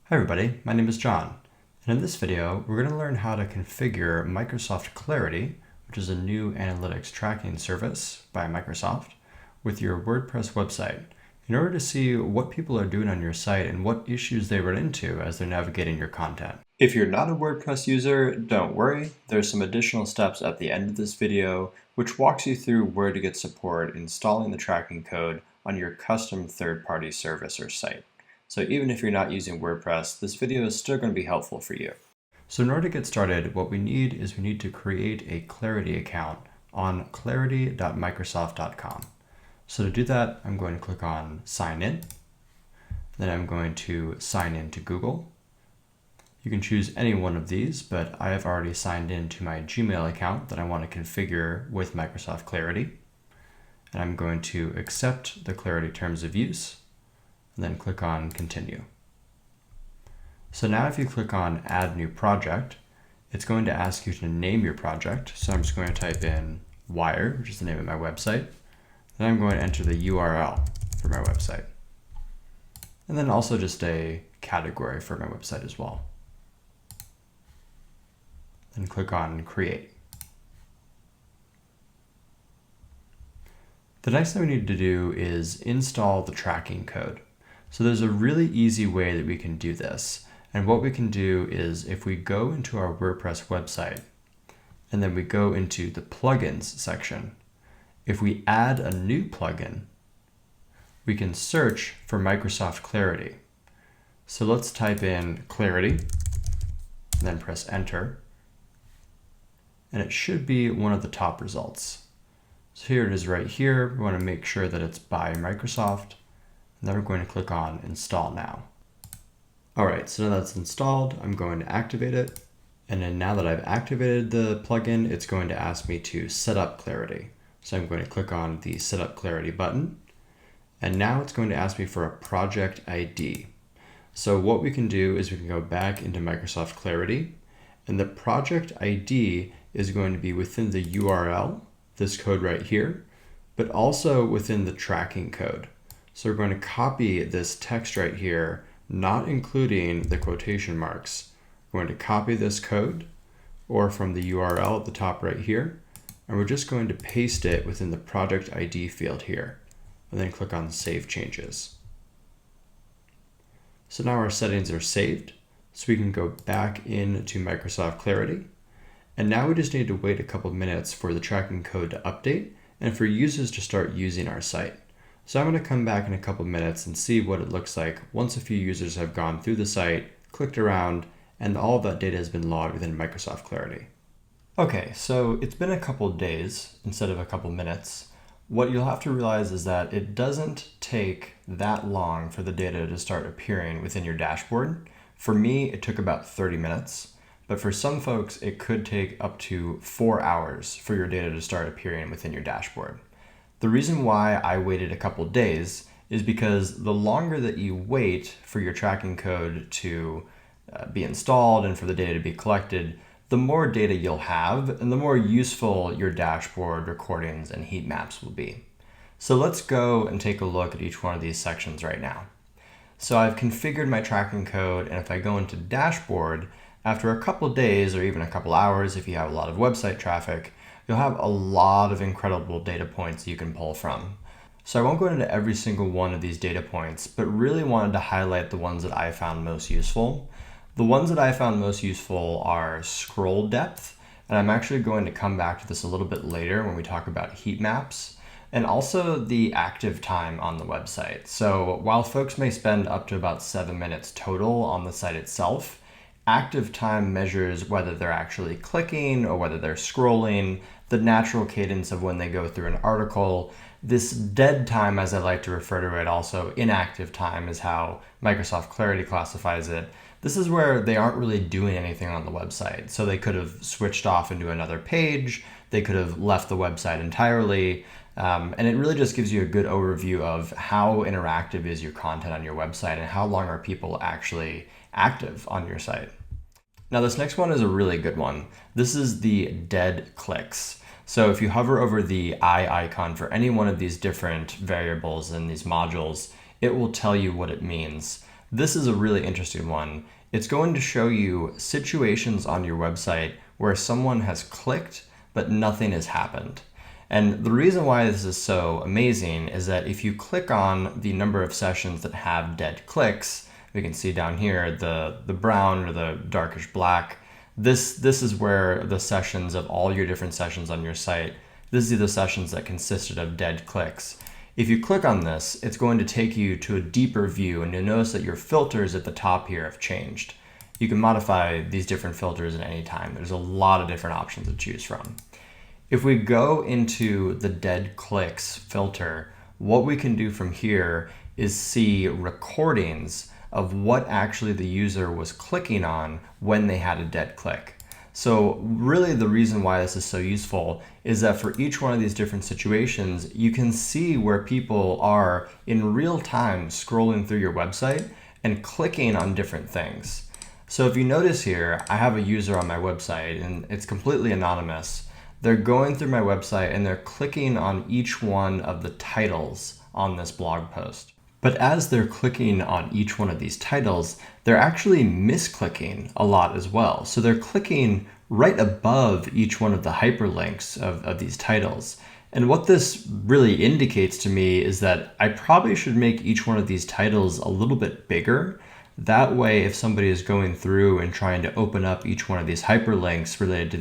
Hi everybody, my name is John, and in this video we're going to learn how to configure Microsoft Clarity, which is a new analytics tracking service by Microsoft, with your WordPress website in order to see what people are doing on your site and what issues they run into as they're navigating your content. If you're not a WordPress user, don't worry, there's some additional steps at the end of this video which walks you through where to get support installing the tracking code on your custom third-party service or site. So even if you're not using WordPress, this video is still going to be helpful for you. So in order to get started, what we need to create a Clarity account on clarity.microsoft.com. So to do that, I'm going to click on Sign In. Then I'm going to sign in to Google. You can choose any one of these, but I have already signed in to my Gmail account that I want to configure with Microsoft Clarity. And I'm going to accept the Clarity terms of use, and then click on Continue. So now if you click on Add New Project, it's going to ask you to name your project. So I'm just going to type in Wire, which is the name of my website. Then I'm going to enter the URL for my website. And then also just a category for my website as well. Then click on Create. The next thing we need to do is install the tracking code. So there's a really easy way that we can do this. And what we can do is if we go into our WordPress website and then we go into the plugins section, if we add a new plugin, we can search for Microsoft Clarity. So let's type in Clarity and then press enter. And it should be one of the top results. So here it is right here. We want to make sure that it's by Microsoft. And then we're going to click on Install Now. All right, so now that's installed, I'm going to activate it. And then now that I've activated the plugin, it's going to ask me to set up Clarity. So I'm going to click on the Set Up Clarity button. And now it's going to ask me for a project ID. So what we can do is we can go back into Microsoft Clarity, and the project ID is going to be within the URL, this code right here, but also within the tracking code. So we're going to copy this text right here, not including the quotation marks. We're going to copy this code or from the URL at the top right here, and we're just going to paste it within the project ID field here, and then click on Save Changes. So now our settings are saved, so we can go back into Microsoft Clarity. And now we just need to wait a couple minutes for the tracking code to update and for users to start using our site. So I'm going to come back in a couple minutes and see what it looks like once a few users have gone through the site, clicked around, and all of that data has been logged within Microsoft Clarity. Okay, so it's been a couple days instead of a couple minutes. What you'll have to realize is that it doesn't take that long for the data to start appearing within your dashboard. For me, it took about 30 minutes, but for some folks, it could take up to 4 hours for your data to start appearing within your dashboard. The reason why I waited a couple days is because the longer that you wait for your tracking code to be installed and for the data to be collected, the more data you'll have and the more useful your dashboard recordings and heat maps will be. So let's go and take a look at each one of these sections right now. So I've configured my tracking code, and if I go into dashboard, after a couple days or even a couple hours, if you have a lot of website traffic, you'll have a lot of incredible data points you can pull from. So I won't go into every single one of these data points, but really wanted to highlight the ones that I found most useful. The ones that I found most useful are scroll depth, and I'm actually going to come back to this a little bit later when we talk about heat maps, and also the active time on the website. So while folks may spend up to about 7 minutes total on the site itself, active time measures whether they're actually clicking or whether they're scrolling, the natural cadence of when they go through an article. This dead time, as I like to refer to it, also inactive time is how Microsoft Clarity classifies it. This is where they aren't really doing anything on the website. So they could have switched off into another page, they could have left the website entirely, and it really just gives you a good overview of how interactive is your content on your website and how long are people actually active on your site. Now this next one is a really good one. This is the dead clicks. So if you hover over the eye icon for any one of these different variables in these modules, it will tell you what it means. This is a really interesting one. It's going to show you situations on your website where someone has clicked, but nothing has happened. And the reason why this is so amazing is that if you click on the number of sessions that have dead clicks, we can see down here the brown or the darkish black. This is where the sessions of all your different sessions on your site, this is the sessions that consisted of dead clicks. If you click on this, it's going to take you to a deeper view, and you'll notice that your filters at the top here have changed. You can modify these different filters at any time. There's a lot of different options to choose from. If we go into the dead clicks filter, what we can do from here is see recordings of what actually the user was clicking on when they had a dead click. So really the reason why this is so useful is that for each one of these different situations, you can see where people are in real time scrolling through your website and clicking on different things. So if you notice here, I have a user on my website and it's completely anonymous. They're going through my website and they're clicking on each one of the titles on this blog post. But as they're clicking on each one of these titles, they're actually misclicking a lot as well. So they're clicking right above each one of the hyperlinks of these titles. And what this really indicates to me is that I probably should make each one of these titles a little bit bigger. That way, if somebody is going through and trying to open up each one of these hyperlinks related to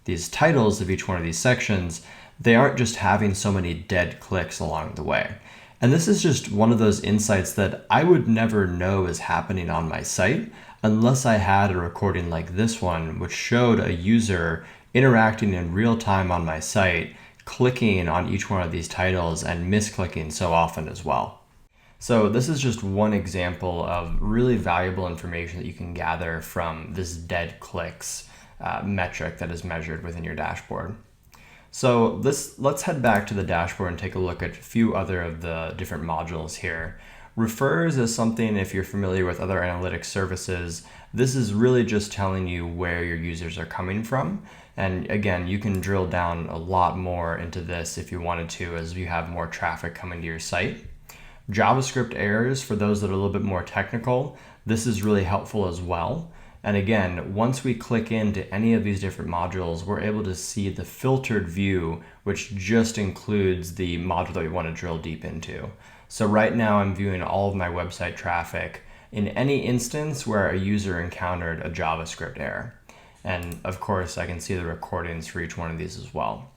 these titles of each one of these sections, they aren't just having so many dead clicks along the way. And this is just one of those insights that I would never know is happening on my site unless I had a recording like this one, which showed a user interacting in real time on my site, clicking on each one of these titles and misclicking so often as well. So this is just one example of really valuable information that you can gather from this dead clicks metric that is measured within your dashboard. So let's head back to the dashboard and take a look at a few other of the different modules here. Refers is something, if you're familiar with other analytics services, this is really just telling you where your users are coming from. And again, you can drill down a lot more into this if you wanted to as you have more traffic coming to your site. JavaScript errors, for those that are a little bit more technical, this is really helpful as well. And again, once we click into any of these different modules, we're able to see the filtered view, which just includes the module that we want to drill deep into. So right now I'm viewing all of my website traffic in any instance where a user encountered a JavaScript error. And of course, I can see the recordings for each one of these as well.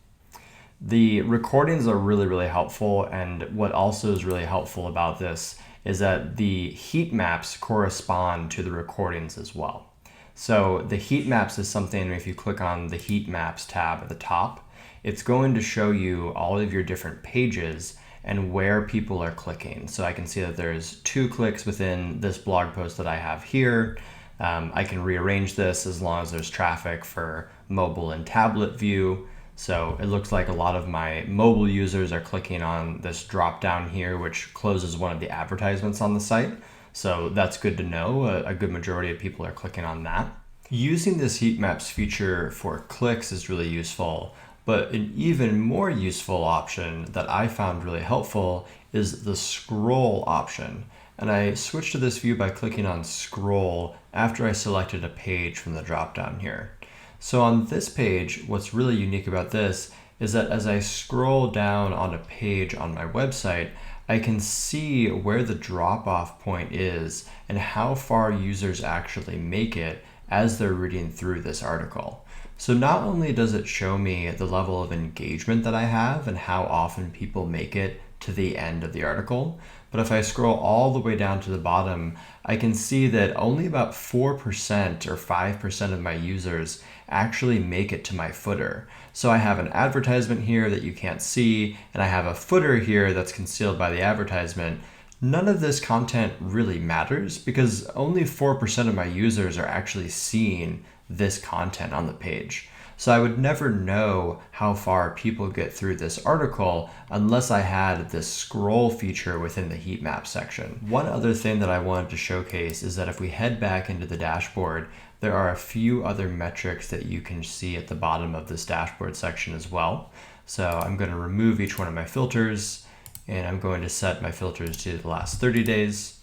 The recordings are really, really helpful. And what also is really helpful about this is that the heat maps correspond to the recordings as well. So the heat maps is something, if you click on the heat maps tab at the top, it's going to show you all of your different pages and where people are clicking. So I can see that there's 2 clicks within this blog post that I have here. I can rearrange this as long as there's traffic for mobile and tablet view. So it looks like a lot of my mobile users are clicking on this drop down here, which closes one of the advertisements on the site. So that's good to know. A good majority of people are clicking on that. Using this heat maps feature for clicks is really useful, but an even more useful option that I found really helpful is the scroll option. And I switched to this view by clicking on scroll after I selected a page from the drop down here. So on this page, what's really unique about this is that as I scroll down on a page on my website, I can see where the drop-off point is and how far users actually make it as they're reading through this article. So not only does it show me the level of engagement that I have and how often people make it to the end of the article, but if I scroll all the way down to the bottom, I can see that only about 4% or 5% of my users actually make it to my footer. So I have an advertisement here that you can't see, and I have a footer here that's concealed by the advertisement. None of this content really matters because only 4% of my users are actually seeing this content on the page. So I would never know how far people get through this article unless I had this scroll feature within the heat map section. One other thing that I wanted to showcase is that if we head back into the dashboard, there are a few other metrics that you can see at the bottom of this dashboard section as well. So I'm going to remove each one of my filters, and I'm going to set my filters to the last 30 days.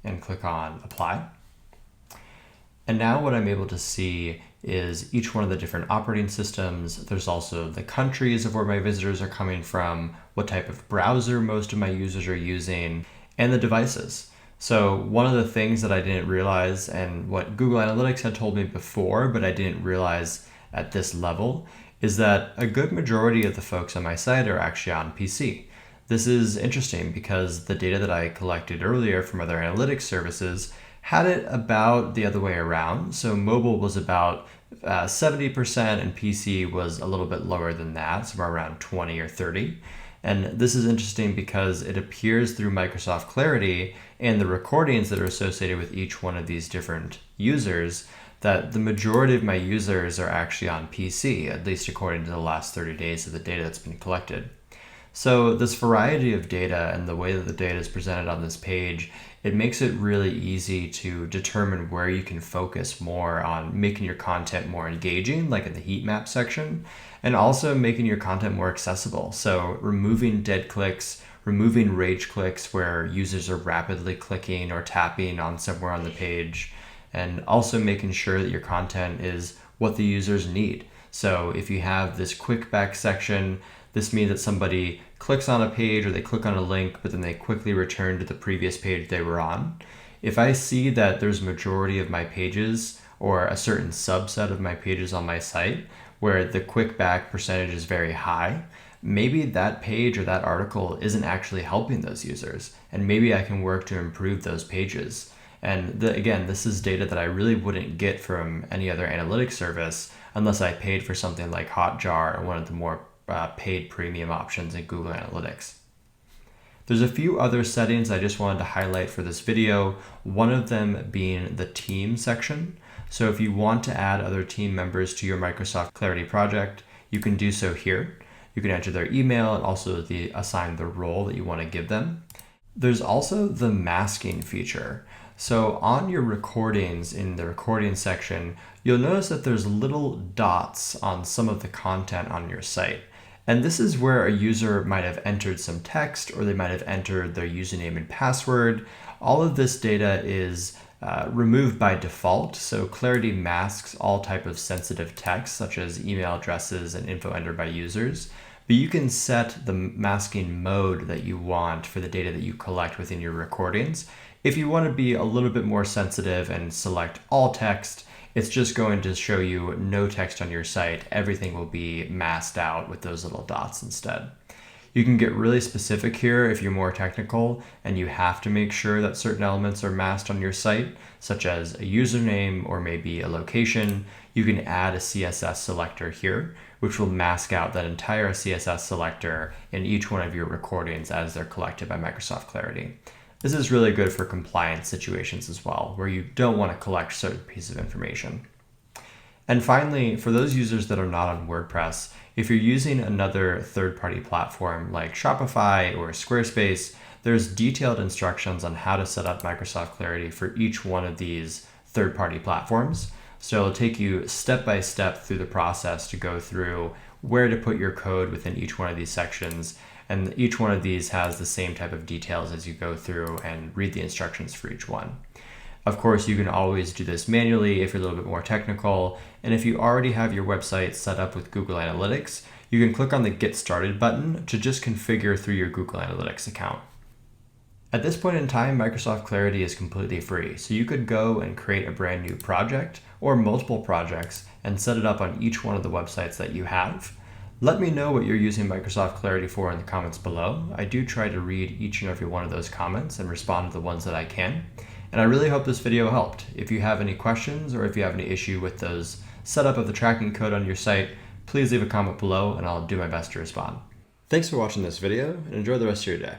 and click on Apply. And now what I'm able to see is each one of the different operating systems. There's also the countries of where my visitors are coming from, what type of browser most of my users are using, and the devices. So one of the things that I didn't realize, and what Google Analytics had told me before, but I didn't realize at this level, is that a good majority of the folks on my site are actually on PC. This is interesting because the data that I collected earlier from other analytics services had it about the other way around. So mobile was about 70% and PC was a little bit lower than that, somewhere around 20 or 30. And this is interesting because it appears through Microsoft Clarity and the recordings that are associated with each one of these different users that the majority of my users are actually on PC, at least according to the last 30 days of the data that's been collected. So this variety of data and the way that the data is presented on this page, it makes it really easy to determine where you can focus more on making your content more engaging, like in the heat map section, and also making your content more accessible. So removing dead clicks, removing rage clicks where users are rapidly clicking or tapping on somewhere on the page, and also making sure that your content is what the users need. So if you have this quick back section, this means that somebody clicks on a page or they click on a link, but then they quickly return to the previous page they were on. If I see that there's a majority of my pages or a certain subset of my pages on my site where the quick back percentage is very high, maybe that page or that article isn't actually helping those users. And maybe I can work to improve those pages. And again, this is data that I really wouldn't get from any other analytics service unless I paid for something like Hotjar or one of the more paid premium options in Google Analytics. There's a few other settings I just wanted to highlight for this video, one of them being the team section. So if you want to add other team members to your Microsoft Clarity project, you can do so here. You can enter their email and also assign the role that you want to give them. There's also the masking feature. So on your recordings, in the recording section, you'll notice that there's little dots on some of the content on your site. And this is where a user might have entered some text or they might have entered their username and password. All of this data is removed by default. So Clarity masks all type of sensitive text such as email addresses and info entered by users. But you can set the masking mode that you want for the data that you collect within your recordings. If you want to be a little bit more sensitive and select all text, it's just going to show you no text on your site. Everything will be masked out with those little dots instead. You can get really specific here if you're more technical and you have to make sure that certain elements are masked on your site, such as a username or maybe a location. You can add a CSS selector here, which will mask out that entire CSS selector in each one of your recordings as they're collected by Microsoft Clarity. This is really good for compliance situations as well, where you don't want to collect certain pieces of information. And finally, for those users that are not on WordPress, if you're using another third-party platform like Shopify or Squarespace, there's detailed instructions on how to set up Microsoft Clarity for each one of these third-party platforms. So it'll take you step by step through the process to go through where to put your code within each one of these sections. And each one of these has the same type of details as you go through and read the instructions for each one. Of course, you can always do this manually if you're a little bit more technical. And if you already have your website set up with Google Analytics, you can click on the Get Started button to just configure through your Google Analytics account. At this point in time, Microsoft Clarity is completely free. So you could go and create a brand new project or multiple projects and set it up on each one of the websites that you have. Let me know what you're using Microsoft Clarity for in the comments below. I do try to read each and every one of those comments and respond to the ones that I can. And I really hope this video helped. If you have any questions or if you have any issue with those setup of the tracking code on your site, please leave a comment below and I'll do my best to respond. Thanks for watching this video and enjoy the rest of your day.